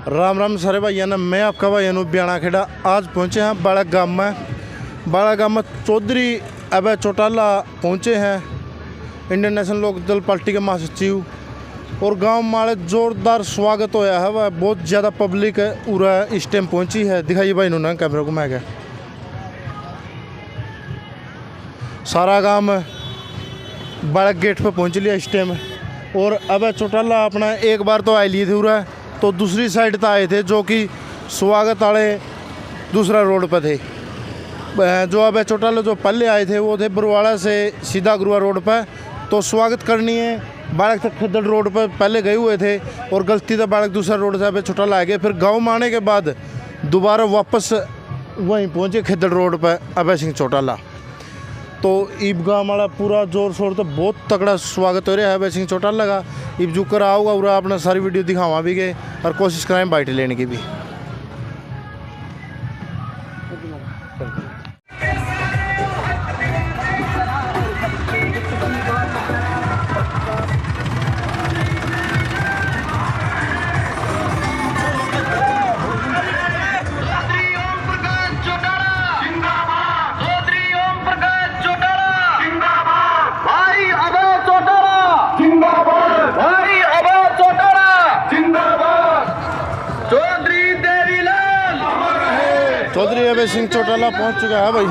राम राम सारे भाइयों ने, मैं आपका भाई अनूप ब्याणा खेड़ा। आज पहुँचे हैं बाड़ा गाँव में चौधरी अभय चौटाला पहुँचे हैं, इंडियन नेशनल लोकदल पार्टी के महासचिव। और गांव माले जोरदार स्वागत होया है, वह बहुत ज़्यादा पब्लिक है पूरा इस टाइम पहुँची है। दिखाइए भाई इन्होंने कैमरा को, मैं क्या सारा गांव बाड़ा गेट पे पहुँच लिया इस टाइम। और अभय चौटाला अपना एक बार तो आए लिए थे पूरा, तो दूसरी साइड तो आए थे जो कि स्वागत वाले दूसरा रोड पर थे। जो अभय चौटाला जो पहले आए थे वो थे बरवाड़ा से सीधा गुरुआ रोड पर, तो स्वागत करनी है बाड़क तक खद्दड़ रोड पर पहले गए हुए थे और गलती से बाड़क दूसरा रोड से अभय चौटाला आ गए। फिर गाँव में आने के बाद दोबारा वापस वहीं पहुँचे खद्दड़ रोड पर अभय सिंह चौटाला। तो ईब गाँव वाला पूरा जोर शोर तो बहुत तगड़ा स्वागत हो रहा है अभय सिंह चौटाला का। ईब जो कर आओगा पूरा अपना सारी वीडियो दिखावा भी गए और कोशिश कराएं बाइट लेने की भी। चौधरी अभय सिंह चौटाला पहुंच चुका है भाई।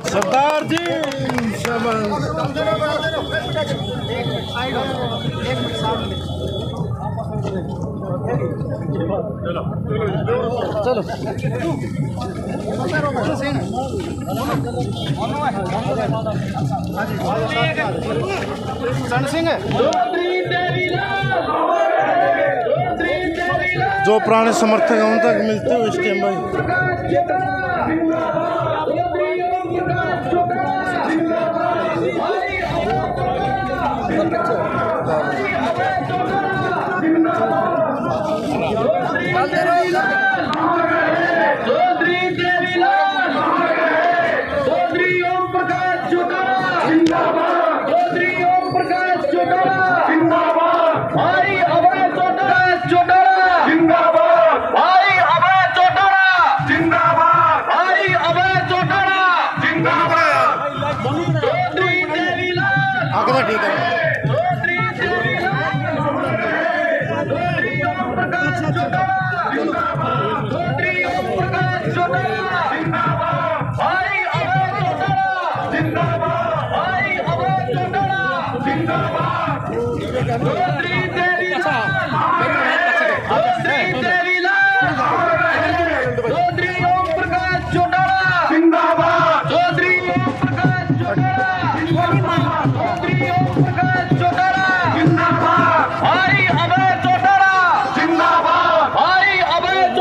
सरदार जी चलो रण सिंह जो पुराने समर्थक हैं उन तक मिलते हो इस टाइम भाई। ठीक है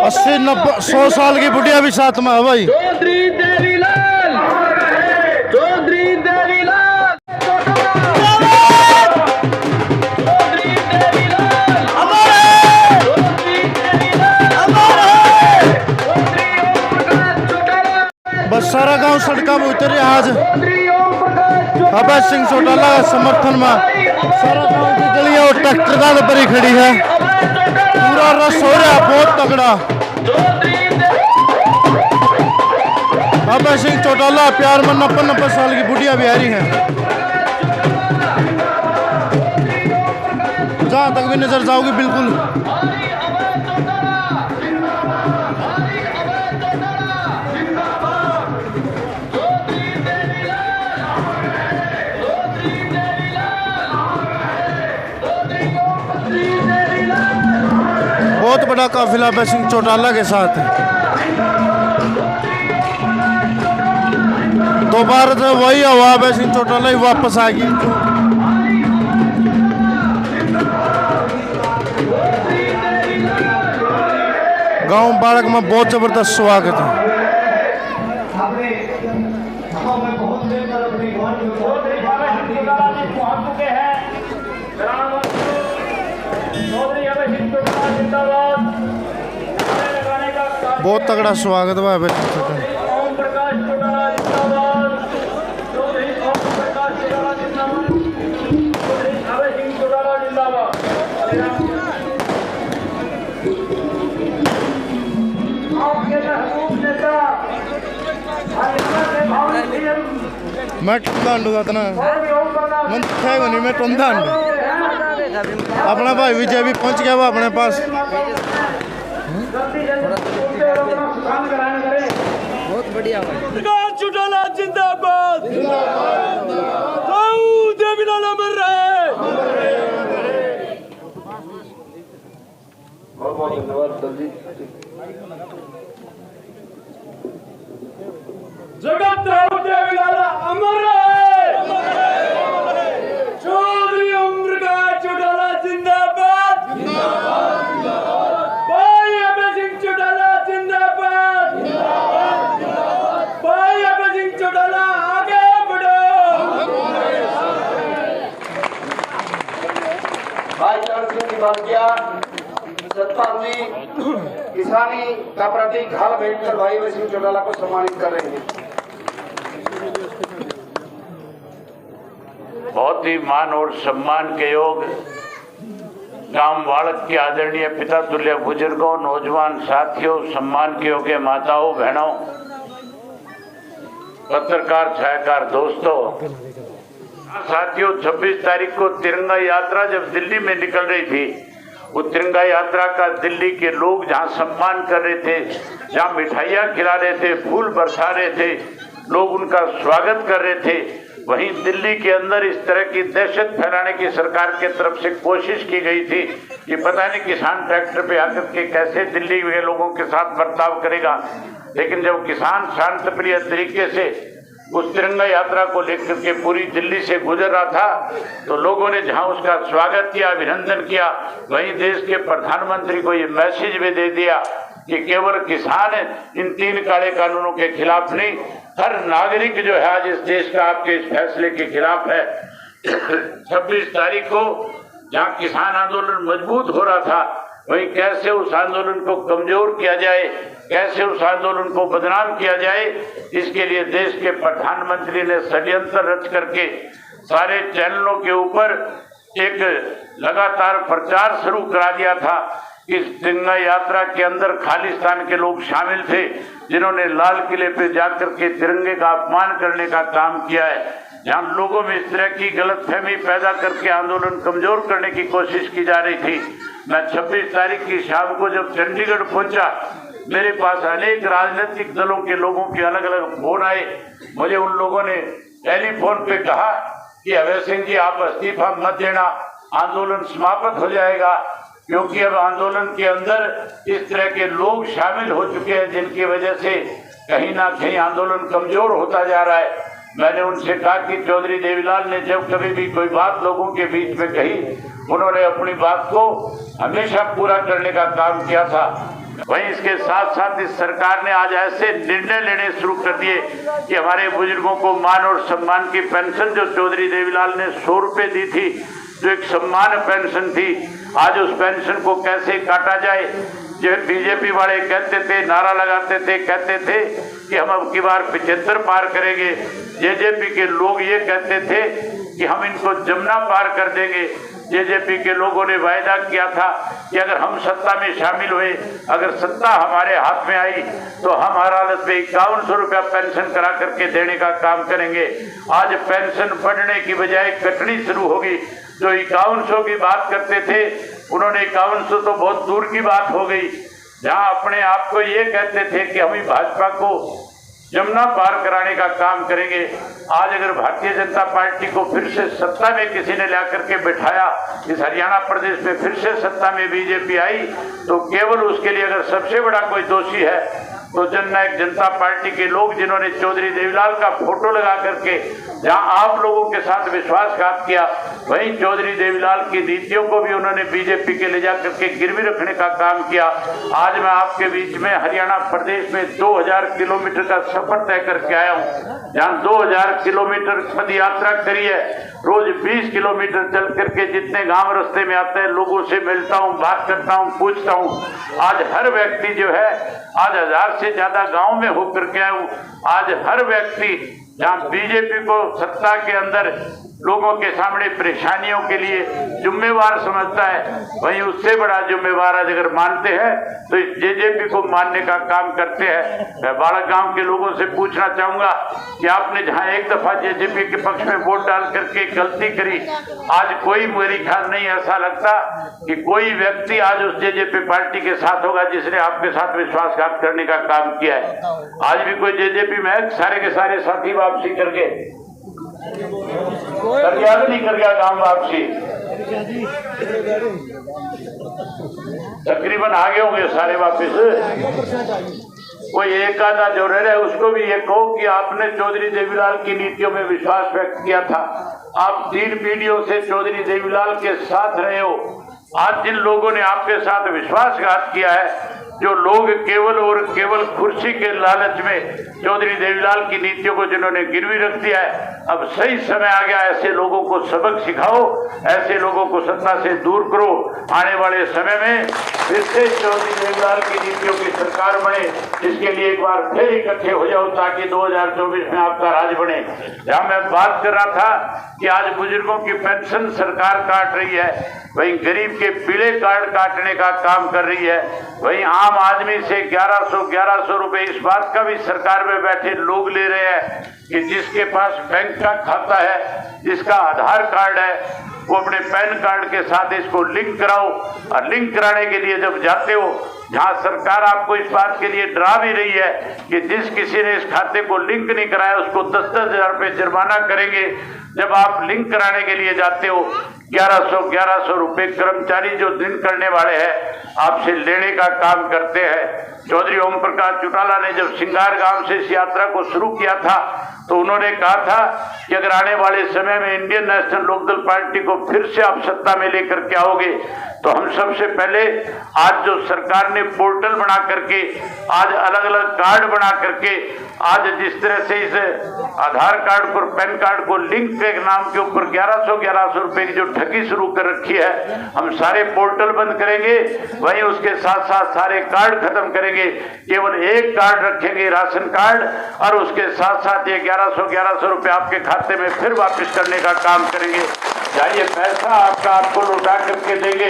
अस्सी 90 100 साल की बुढ़िया भी साथ में है भाई। चौधरी देवीलाल, चौधरी देवीलाल, चौधरी देवीलाल हमारे, चौधरी देवीलाल हमारे, चौधरी ओम प्रकाश चौटाला। बस सारा गांव सड़कों में उतरे आज। अभय सिंह चौटाला के समर्थन में सारा गांव की गलियां और ट्रैक्टर दाद पर ही खड़ी है। पूरा रस हो रहा है बहुत तगड़ा। अभय सिंह चौटाला प्यार में 90 साल की बुढ़िया बिहारी हैं। जहां तक भी नजर जाओगी बिल्कुल बहुत बड़ा काफिला अभय सिंह चौटाला के साथ है। दोबारा से वही हवा अभय सिंह चौटाला ही वापस आ गई। गांव बाड़क में बहुत जबरदस्त स्वागत है। बहुत तगड़ा स्वागत हुआ अभय सिंह चौटाला। मैं टंदा था मन नहीं मैं टंदा अपना भाई विजय भी पहुंच गया वो अपने पास। बहुत बढ़िया चौटाला जिंदाबाद देवीलाल अमर रहे। बहुत बहुत धन्यवाद जगत राव देवीलाल अमर रहे। चौधरी ओम प्रकाश चौटाला जिंदाबाद भाई अभय सिंह चौटाला जिंदाबाद भाई अभय सिंह चौटाला आगे बढ़ो। भाई चरण सिंह की बात किया सतपाल जी किसानी का प्रतीक हाल भेंट कर भाई अभय सिंह चौटाला को सम्मानित कर रहे हैं। बहुत ही मान और सम्मान के योग गांव बाड़क के आदरणीय पिता तुल्य बुजुर्गों, नौजवान साथियों, सम्मान के योग्य माताओं, बहनों, पत्रकार छायाकार दोस्तों, साथियों, 26 तारीख को तिरंगा यात्रा जब दिल्ली में निकल रही थी, वो तिरंगा यात्रा का दिल्ली के लोग जहां सम्मान कर रहे थे, जहां मिठाइयां खिला रहे थे, फूल बरसा रहे थे, लोग उनका स्वागत कर रहे थे, वहीं दिल्ली के अंदर इस तरह की दहशत फैलाने की सरकार की तरफ से कोशिश की गई थी कि पता नहीं किसान ट्रैक्टर पे आकर के कैसे दिल्ली के लोगों के साथ बर्ताव करेगा। लेकिन जब किसान शांतप्रिय तरीके से उस तिरंगा यात्रा को लेकर के पूरी दिल्ली से गुजर रहा था, तो लोगों ने जहां उसका स्वागत किया, अभिनंदन किया, वहीं देश के प्रधानमंत्री को ये मैसेज भी दे दिया कि केवल किसान इन 3 काले कानूनों के खिलाफ नहीं, हर नागरिक जो है आज इस देश का आपके इस फैसले के खिलाफ है। 26 तारीख को जहां किसान आंदोलन मजबूत हो रहा था, वहीं कैसे उस आंदोलन को कमजोर किया जाए, कैसे उस आंदोलन को बदनाम किया जाए, इसके लिए देश के प्रधानमंत्री ने षड्यंत्र रच करके सारे चैनलों के ऊपर एक लगातार प्रचार शुरू करा दिया था। इस तिरंगा यात्रा के अंदर खालिस्तान के लोग शामिल थे, जिन्होंने लाल किले पे जाकर के तिरंगे का अपमान करने का काम किया है। जहां लोगों में इस तरह की गलतफहमी पैदा करके आंदोलन कमजोर करने की कोशिश की जा रही थी। मैं 26 तारीख की शाम को जब चंडीगढ़ पहुंचा, मेरे पास अनेक राजनीतिक दलों के लोगों के अलग अलग फोन आए। मुझे उन लोगों ने टेलीफोन पे कहा कि अभय सिंह जी आप इस्तीफा मत देना, आंदोलन समाप्त हो जाएगा, क्योंकि अब आंदोलन के अंदर इस तरह के लोग शामिल हो चुके हैं जिनकी वजह से कहीं ना कहीं आंदोलन कमजोर होता जा रहा है। मैंने उनसे कहा कि चौधरी देवीलाल ने जब कभी भी कोई बात लोगों के बीच में कही, उन्होंने अपनी बात को हमेशा पूरा करने का काम किया था। वहीं इसके साथ साथ इस सरकार ने आज ऐसे निर्णय लेने शुरू कर दिए कि हमारे बुजुर्गों को मान और सम्मान की पेंशन जो चौधरी देवीलाल ने 100 रुपए दी थी, जो एक सम्मान पेंशन थी, आज उस पेंशन को कैसे काटा जाए, जो बीजेपी वाले कहते थे, नारा लगाते थे, कहते थे कि हम अब की बार 75 पार करेंगे। जेजेपी के लोग ये कहते थे कि हम इनको जमुना पार कर देंगे। जेजेपी के लोगों ने वायदा किया था कि अगर हम सत्ता में शामिल हुए, अगर सत्ता हमारे हाथ में आई तो हम हर हालत में 5100 रुपया पेंशन करा करके देने का काम करेंगे। आज पेंशन बढ़ने की बजाय कटनी शुरू होगी। जो 5100 की बात करते थे, उन्होंने 5100 तो बहुत दूर की बात हो गई। जहां अपने आप को ये कहते थे कि हम ही भाजपा को जमुना पार कराने का काम करेंगे, आज अगर भारतीय जनता पार्टी को फिर से सत्ता में किसी ने ला करके बैठाया, इस हरियाणा प्रदेश में फिर से सत्ता में बीजेपी आई, तो केवल उसके लिए अगर सबसे बड़ा कोई दोषी है तो जननायक जनता पार्टी के लोग, जिन्होंने चौधरी देवीलाल का फोटो लगा करके जहां आप लोगों के साथ विश्वासघात किया, वहीं चौधरी देवीलाल की नीतियों को भी उन्होंने बीजेपी के ले जाकर के गिरवी रखने का काम किया। आज मैं आपके बीच में हरियाणा प्रदेश में 2000 किलोमीटर का सफर तय करके आया हूँ, जहाँ 2000 किलोमीटर पद यात्रा करी है। रोज 20 किलोमीटर चल करके जितने गांव रास्ते में आते हैं, लोगों से मिलता हूँ, बात करता हूँ, पूछता हूँ। आज हर व्यक्ति जो है, आज 1000 से ज्यादा गांव में होकर के आया हूँ। आज हर व्यक्ति जहाँ बीजेपी को सत्ता के अंदर लोगों के सामने परेशानियों के लिए जिम्मेवार समझता है, वहीं उससे बड़ा जिम्मेवार अगर मानते हैं तो इस जेजेपी को मानने का काम करते हैं। मैं बाड़क गांव के लोगों से पूछना चाहूंगा कि आपने जहां एक दफा जेजेपी के पक्ष में वोट डाल करके गलती करी, आज कोई मेरी ख्याल नहीं ऐसा लगता कि कोई व्यक्ति आज उस जेजेपी पार्टी के साथ होगा जिसने आपके साथ विश्वासघात करने का काम किया है। आज भी कोई जेजेपी में सारे के सारे साथी वापसी करके कर गया तो नहीं कर गया काम वापसी, तकरीबन आगे होंगे सारे वापिस। कोई एक आधा जो रह रहा है उसको भी ये कहो कि आपने चौधरी देवीलाल की नीतियों में विश्वास व्यक्त किया था। आप 3 पीढ़ियों से चौधरी देवीलाल के साथ रहे हो। आज जिन लोगों ने आपके साथ विश्वासघात किया है, जो लोग केवल और केवल कुर्सी के लालच में चौधरी देवीलाल की नीतियों को जिन्होंने गिरवी रख दिया है, अब सही समय आ गया, ऐसे लोगों को सबक सिखाओ, ऐसे लोगों को सत्ता से दूर करो। आने वाले समय में फिर से चौधरी देवीलाल की नीतियों की सरकार बने, जिसके लिए एक बार फिर इकट्ठे हो जाओ ताकि 2024 में आपका राज बने। जहां मैं बात कर रहा था कि आज बुजुर्गों की पेंशन सरकार काट रही है, वहीं गरीब के पीले कार्ड काटने का काम कर रही है, वहीं आम आदमी से 1100 रुपए इस बात का भी सरकार में बैठे लोग ले रहे हैं कि जिसके पास बैंक का खाता है, जिसका आधार कार्ड है, वो अपने पैन कार्ड के साथ इसको लिंक कराओ। और लिंक कराने के लिए जब जाते हो, जहां सरकार आपको इस बात के लिए डरा भी रही है कि जिस किसी ने इस खाते को लिंक नहीं कराया उसको 10-10 हजार रुपये जुर्माना करेंगे, जब आप लिंक कराने के लिए जाते हो 1100 रुपए कर्मचारी जो दिन करने वाले हैं आपसे लेने का काम करते हैं। चौधरी ओम प्रकाश चौटाला ने जब सिंगार गांव से इस यात्रा को शुरू किया था तो उन्होंने कहा था कि अगर आने वाले समय में इंडियन नेशनल लोकदल पार्टी को फिर से आप सत्ता में लेकर के आओगे तो हम सबसे पहले आज जो सरकार ने पोर्टल बना करके, आज अलग अलग कार्ड बना करके, आज जिस तरह से इस आधार कार्ड पर पैन कार्ड को लिंक के नाम के ऊपर 1100 रुपए की जो ठगी शुरू कर रखी है, हम सारे पोर्टल बंद करेंगे। वहीं उसके साथ साथ सारे कार्ड खत्म करेंगे, केवल एक कार्ड रखेंगे, राशन कार्ड, और उसके साथ साथ ये 1100 रुपए आपके खाते में फिर वापस करने का काम करेंगे। चाहिए पैसा आपको लौटा करके देंगे।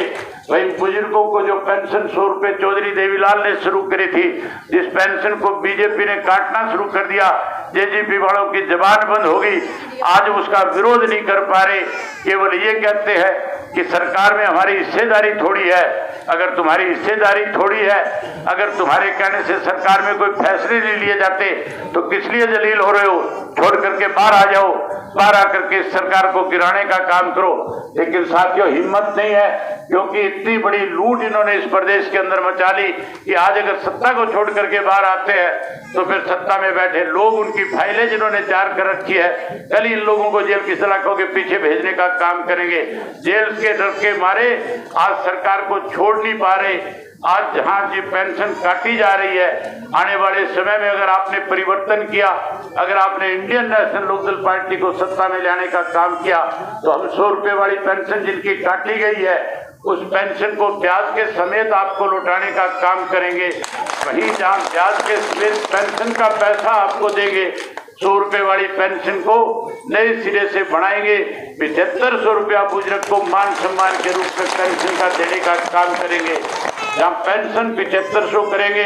वही बुजुर्गों को जो पेंशन 100 रुपए चौधरी देवीलाल ने शुरू करी थी, जिस पेंशन को बीजेपी ने काटना शुरू कर दिया, जेजेपी वालों की जबान बंद हो गई, आज उसका विरोध नहीं कर पा रहे, केवल ये कहते हैं कि सरकार में हमारी हिस्सेदारी थोड़ी है। अगर तुम्हारी हिस्सेदारी थोड़ी है, अगर तुम्हारे कहने से सरकार में कोई फैसले नहीं लिए जाते तो किस लिए जलील हो रहे हो? छोड़ करके बाहर आ जाओ, बाहर आकर के सरकार को गिराने का काम करो। लेकिन साथियों, हिम्मत नहीं है, क्योंकि इतनी बड़ी लूट इन्होंने इस प्रदेश के अंदर मचा ली कि आज अगर सत्ता को छोड़ करके बाहर आते हैं तो फिर सत्ता में बैठे लोग, उनकी फाइलें जिन्होंने तैयार कर रखी है, कल इन लोगों को जेल की सलाखों के पीछे भेजने का काम करेंगे। जेल के डर के मारे आज सरकार को छोड़ नहीं पा रहे। आज जहां जी पेंशन काटी जा रही है, आने वाले समय में अगर आपने परिवर्तन किया, अगर आपने इंडियन नेशनल लोकदल पार्टी को सत्ता में लाने का काम किया, तो हम 100 रुपए वाली पेंशन जिनकी काटी गई है उस पेंशन को ब्याज के समेत आपको लौटाने का काम करेंगे। वहीं जहाँ ब्याज के समेत पेंशन का पैसा आपको देंगे, 100 रुपए वाली पेंशन को नए सिरे से बढ़ाएंगे, 7500 रुपया बुजुर्ग को मान सम्मान के रूप में पेंशन का देने का काम करेंगे। जहाँ पेंशन 7500 करेंगे,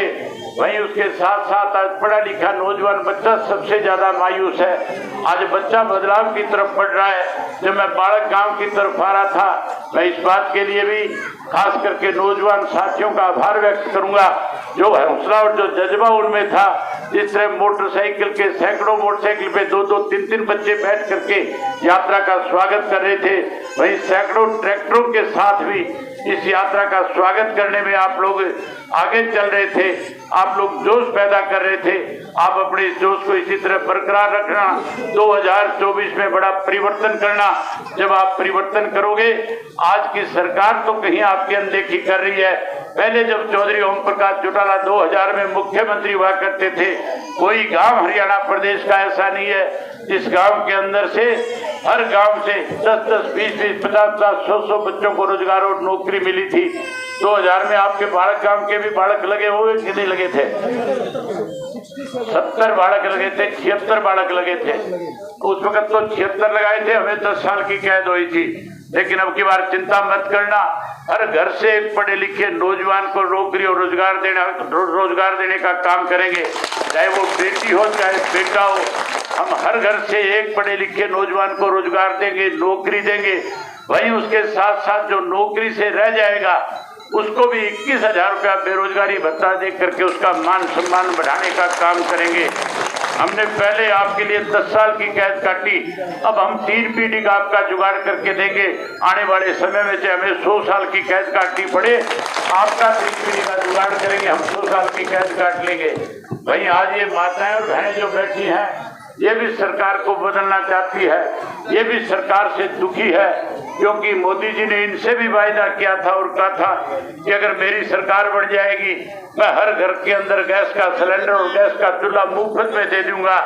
वहीं उसके साथ साथ आज पढ़ा लिखा नौजवान बच्चा सबसे ज्यादा मायूस है। आज बच्चा बदलाव की तरफ बढ़ रहा है। जब मैं बालक गांव की तरफ आ रहा था, मैं इस बात के लिए भी खास करके नौजवान साथियों का आभार व्यक्त करूंगा जो हौसला और जो जज्बा उनमें था। जिस तरह मोटरसाइकिल के सैकड़ों मोटरसाइकिल पे 2-2, 3-3 बच्चे बैठ करके यात्रा का स्वागत कर रहे थे, वहीं सैकड़ों ट्रैक्टरों के साथ भी इस यात्रा का स्वागत करने में आप लोग आगे चल रहे थे। आप लोग जोश पैदा कर रहे थे। आप अपने इस जोश को इसी तरह बरकरार रखना। 2024 में बड़ा परिवर्तन करना। जब आप परिवर्तन करोगे, आज की सरकार तो कहीं आपकी अनदेखी कर रही है। पहले जब चौधरी ओम प्रकाश चौटाला 2000 में मुख्यमंत्री हुआ करते थे, कोई गांव हरियाणा प्रदेश का ऐसा नहीं है जिस गांव के अंदर से हर गांव से 10-10, 20-20, 50-50, 100-100 बच्चों को रोजगार और नौकरी मिली थी। 2000 में आपके बालक गांव के भी बालक लगे हुए कि नहीं लगे थे? 70 बालक लगे थे, 76 बालक लगे थे। उस वक्त तो 76 लगाए थे, हमें 10 साल की कैद हुई थी। लेकिन अब की बार चिंता मत करना, हर घर से एक पढ़े लिखे नौजवान को नौकरी और रोजगार देने का काम करेंगे। चाहे वो बेटी हो चाहे बेटा हो, हम हर घर से एक पढ़े लिखे नौजवान को रोजगार देंगे, नौकरी देंगे। वहीं उसके साथ साथ जो नौकरी से रह जाएगा उसको भी 21,000 रुपया बेरोजगारी भत्ता दे करके उसका मान सम्मान बढ़ाने का काम करेंगे। हमने पहले आपके लिए 10 साल की कैद काटी, अब हम 3 पीढ़ी का आपका जुगाड़ करके देंगे। आने वाले समय में चाहे हमें 100 साल की कैद काटनी पड़े, आपका 3 पीढ़ी का जुगाड़ करेंगे, हम 100 साल की कैद काट लेंगे। वहीं आज ये माताएं और बहनें जो बैठी हैं, ये भी सरकार को बदलना चाहती है, ये भी सरकार से दुखी है, क्योंकि मोदी जी ने इनसे भी वायदा किया था और कहा था कि अगर मेरी सरकार बढ़ जाएगी, मैं हर घर के अंदर गैस का सिलेंडर और गैस का चूल्हा मुफ्त में दे दूंगा।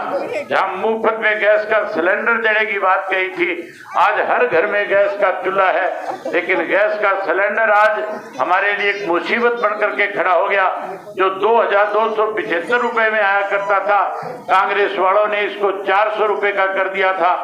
जहां मुफ्त में गैस का सिलेंडर देने की बात कही थी, आज हर घर में गैस का चूल्हा है, लेकिन गैस का सिलेंडर आज हमारे लिए एक मुसीबत बनकर के खड़ा हो गया। जो 2275 रुपए में आया करता था, कांग्रेस वालों ने इसको 400 रुपए का कर दिया था,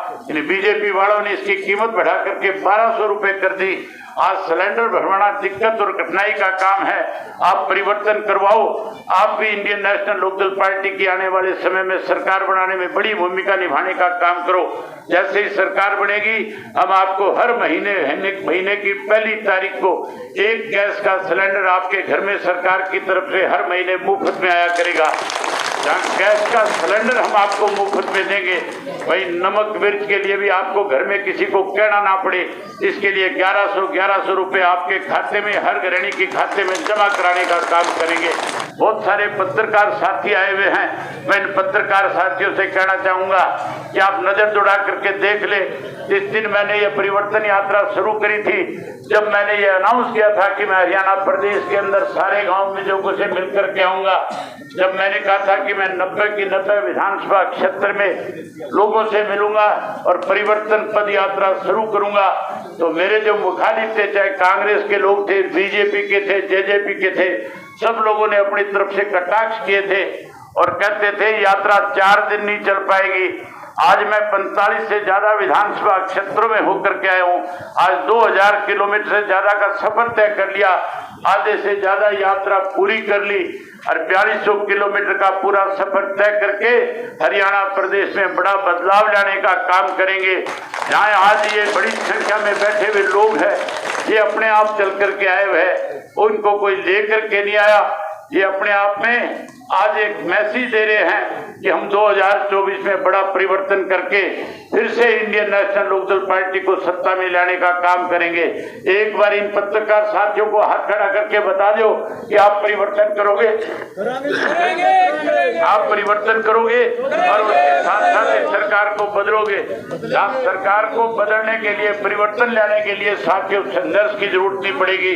बीजेपी वालों ने इसकी कीमत बढ़ा करके 1200 रुपए कर दी। आज सिलेंडर भरवाना दिक्कत और कठिनाई का काम है। आप परिवर्तन करवाओ। आप भी इंडियन नेशनल लोकदल पार्टी की आने वाले समय में सरकार बनाने में बड़ी भूमिका निभाने का काम करो। जैसे ही सरकार बनेगी, हम आपको हर महीने की पहली तारीख को एक गैस का सिलेंडर आपके घर में सरकार की तरफ से हर महीने मुफ्त में आया करेगा। जहाँ गैस का सिलेंडर हम आपको मुफ्त में देंगे, वही नमक मिर्च के लिए भी आपको घर में किसी को कहना ना पड़े। इसके लिए 1100 रुपए आपके खाते में, हर गृहिणी के खाते में जमा कराने का काम करेंगे। बहुत सारे पत्रकार साथी आए हुए हैं। मैं इन पत्रकार साथियों से कहना चाहूंगा कि आप नजर दौड़ा करके देख ले। जिस दिन मैंने ये परिवर्तन यात्रा शुरू करी थी, जब मैंने ये अनाउंस किया था कि मैं हरियाणा प्रदेश के अंदर सारे गाँव में लोगों से मिलकर के आऊंगा, जब मैंने कहा था कि मैं 90 की 90 विधानसभा क्षेत्र में लोगों से मिलूंगा और परिवर्तन पद यात्रा शुरू करूंगा, तो मेरे जो मुखालिफ थे, चाहे कांग्रेस के लोग थे, बीजेपी के थे, जेजेपी के थे, सब लोगों ने अपनी तरफ से कटाक्ष किए थे और कहते थे यात्रा 4 दिन नहीं चल पाएगी। आज मैं 45 से ज्यादा विधानसभा क्षेत्रों में होकर के आया हूँ। आज 2000 किलोमीटर से ज्यादा का सफर तय कर लिया, आधे से ज्यादा यात्रा पूरी कर ली और 4200 किलोमीटर का पूरा सफर तय करके हरियाणा प्रदेश में बड़ा बदलाव लाने का काम करेंगे। जहाँ आज ये बड़ी संख्या में बैठे हुए लोग हैं, ये अपने आप चल करके आए हुए हैं, उनको कोई लेकर के नहीं आया। ये अपने आप में आज एक मैसेज दे रहे हैं कि हम 2024 में बड़ा परिवर्तन करके फिर से इंडियन नेशनल लोकदल पार्टी को सत्ता में लाने का काम करेंगे। एक बार इन पत्रकार साथियों को हाथ खड़ा करके बता दो कि आप परिवर्तन करोगे, आप परिवर्तन करोगे और उसके साथ साथ इस सरकार को बदलोगे। आप सरकार को बदलने के लिए, परिवर्तन लाने के लिए साथियों संघर्ष की जरूरत नहीं पड़ेगी,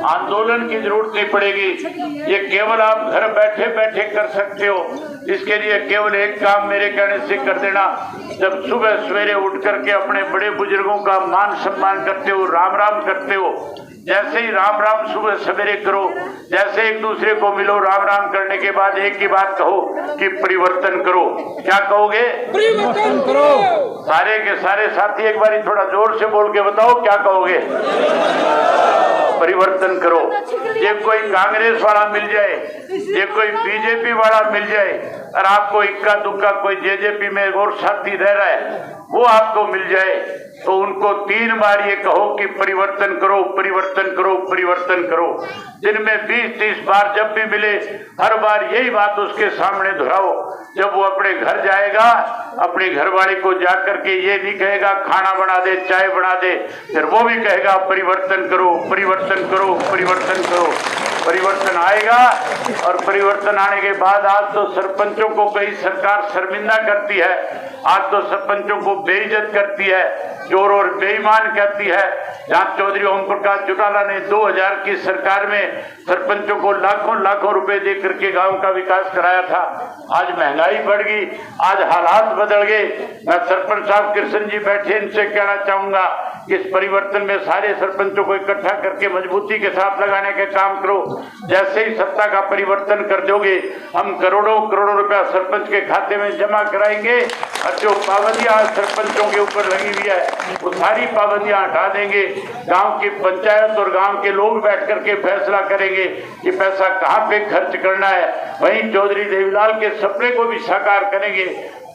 आंदोलन की जरूरत नहीं पड़ेगी। ये केवल आप घर बैठे बैठे कर सकते हो। इसके लिए केवल एक काम मेरे कहने से कर देना। जब सुबह सवेरे उठ करके अपने बड़े बुजुर्गों का मान सम्मान करते हो, राम राम करते हो, जैसे ही राम राम सुबह सवेरे करो, जैसे एक दूसरे को मिलो, राम राम करने के बाद एक ही बात कहो कि परिवर्तन करो। क्या कहोगे? परिवर्तन करो। सारे के सारे साथी एक बार थोड़ा जोर से बोल के बताओ, क्या कहोगे? परिवर्तन करो। ये कोई कांग्रेस वाला मिल जाए, ये कोई बीजेपी वाला मिल जाए, और आपको इक्का दुक्का कोई जेजेपी में और साथी रह रहा है, वो आपको मिल जाए, तो उनको 3 बार ये कहो कि परिवर्तन करो, परिवर्तन करो, परिवर्तन करो। दिन में 20-30 बार जब भी मिले, हर बार यही बात उसके सामने दोहराओ। जब वो अपने घर जाएगा, अपने घर वाले को जाकर के ये नहीं कहेगा खाना बना दे, चाय बना दे, फिर वो भी कहेगा परिवर्तन करो, परिवर्तन करो, परिवर्तन करो। परिवर्तन आएगा, और परिवर्तन आने के बाद आज तो सरपंचों को कई सरकार शर्मिंदा करती है, आज तो सरपंचों को बेइज्जत करती है, चोर और बेईमान कहती है। जहाँ चौधरी ओम प्रकाश चौटाला ने 2000 की सरकार में सरपंचों को लाखों लाखों रुपए दे करके गांव का विकास कराया था, आज महंगाई बढ़ गई, आज हालात बदल गए। मैं सरपंच साहब कृष्ण जी बैठे, इनसे कहना चाहूंगा कि इस परिवर्तन में सारे सरपंचों को इकट्ठा करके मजबूती के साथ लगाने के काम करो। जैसे ही सत्ता का परिवर्तन कर दोगे, हम करोड़ों करोड़ों रुपया सरपंच के खाते में जमा कराएंगे, और जो पाबंदियां सरपंचों के ऊपर लगी हुई है वो सारी पाबंदियां हटा देंगे। गांव की पंचायत और गांव के लोग बैठ करके फैसला करेंगे कि पैसा कहाँ पे खर्च करना है। वहीं चौधरी देवीलाल के सपने को भी साकार करेंगे।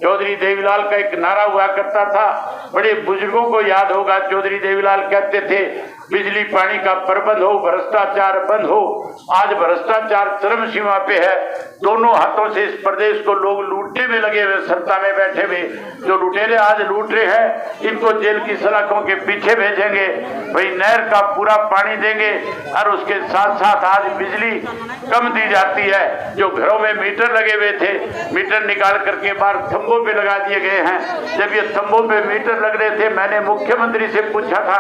चौधरी देवीलाल का एक नारा हुआ करता था, बड़े बुजुर्गों को याद होगा, चौधरी देवीलाल कहते थे बिजली पानी का प्रबंध हो, भ्रष्टाचार बंद हो। आज भ्रष्टाचार चरम सीमा पे है, दोनों हाथों से इस प्रदेश को लोग लूटने में लगे हुए, सत्ता में बैठे हुए जो लुटेरे आज लूट रहे हैं, इनको जेल की सलाखों के पीछे भेजेंगे। वही नहर का पूरा पानी देंगे, और उसके साथ साथ आज बिजली कम दी जाती है। जो घरों में मीटर लगे हुए थे, मीटर निकाल करके बाहर थंबों पे लगा दिए गए हैं। जब ये थंबों पे मीटर लग रहे थे, मैंने मुख्यमंत्री से पूछा था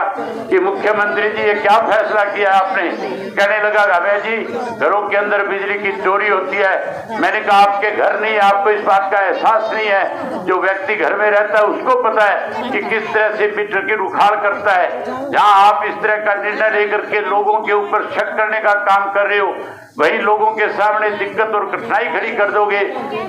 कि मुख्यमंत्री जी ये क्या फैसला किया आपने? कहने लगा अभय जी, घरों के अंदर बिजली की चोरी होती है। मैंने कहा आपके घर नहीं है, आपको इस बात का एहसास नहीं है। जो व्यक्ति घर में रहता है उसको पता है कि किस तरह से मीटर की उखाड़ करता है। जहां आप इस तरह का निर्णय लेकर के लोगों के ऊपर शक करने का काम कर रहे हो, वही लोगों के सामने दिक्कत और कठिनाई खड़ी कर दोगे।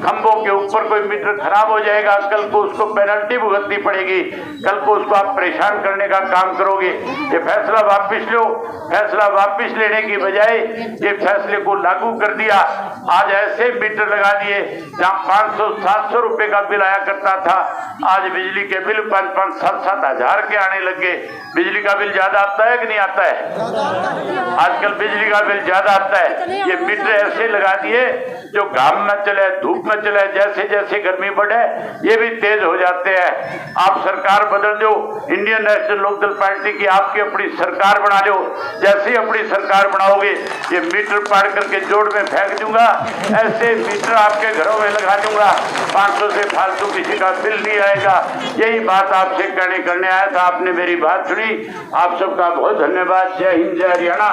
खंभों के ऊपर कोई मीटर खराब हो जाएगा, कल को उसको पेनल्टी भुगतनी पड़ेगी, कल को उसको आप परेशान करने का काम करोगे। ये फैसला वापस लो। फैसला वापस लेने की बजाय ये फैसले को लागू कर दिया। आज ऐसे मीटर लगा दिए जहाँ 500-700 रुपए का बिल आया करता था, आज बिजली के बिल 5-5, 7-7 हजार के आने लगे। बिजली का बिल ज्यादा आता है कि नहीं आता है? आजकल बिजली का बिल ज्यादा आता है। ये मीटर ऐसे लगा दिए जो घाम में चले, धूप में चले, जैसे जैसे गर्मी बढ़े ये भी तेज हो जाते हैं। आप सरकार बदल दो, इंडियन नेशनल लोकदल पार्टी की आपकी अपनी सरकार बना लो। जैसे ही अपनी सरकार बनाओगे, ये मीटर पाड़ करके जोड़ में फेंक दूंगा, ऐसे मीटर आपके घरों में लगा दूंगा, 500 से फालतू किसी का बिल नहीं आएगा। यही बात आपसे करने आया था, आपने मेरी बात सुनी। आप सबका बहुत धन्यवाद। जय हिंद, जय हरियाणा।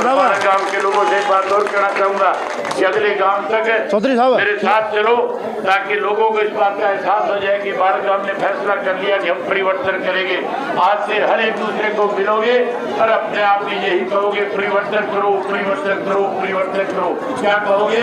हमारे गांव के लोगों से एक बात और कहना चाहूंगा कि अगले गांव तक मेरे साथ चलो, ताकि लोगों को इस बात का एहसास हो जाए कि बाढ़ गांव ने फैसला कर लिया कि हम परिवर्तन करेंगे। आज से हर एक दूसरे को मिलोगे और अपने आप में यही कहोगे परिवर्तन करो, परिवर्तन करो, परिवर्तन करो। क्या कहोगे?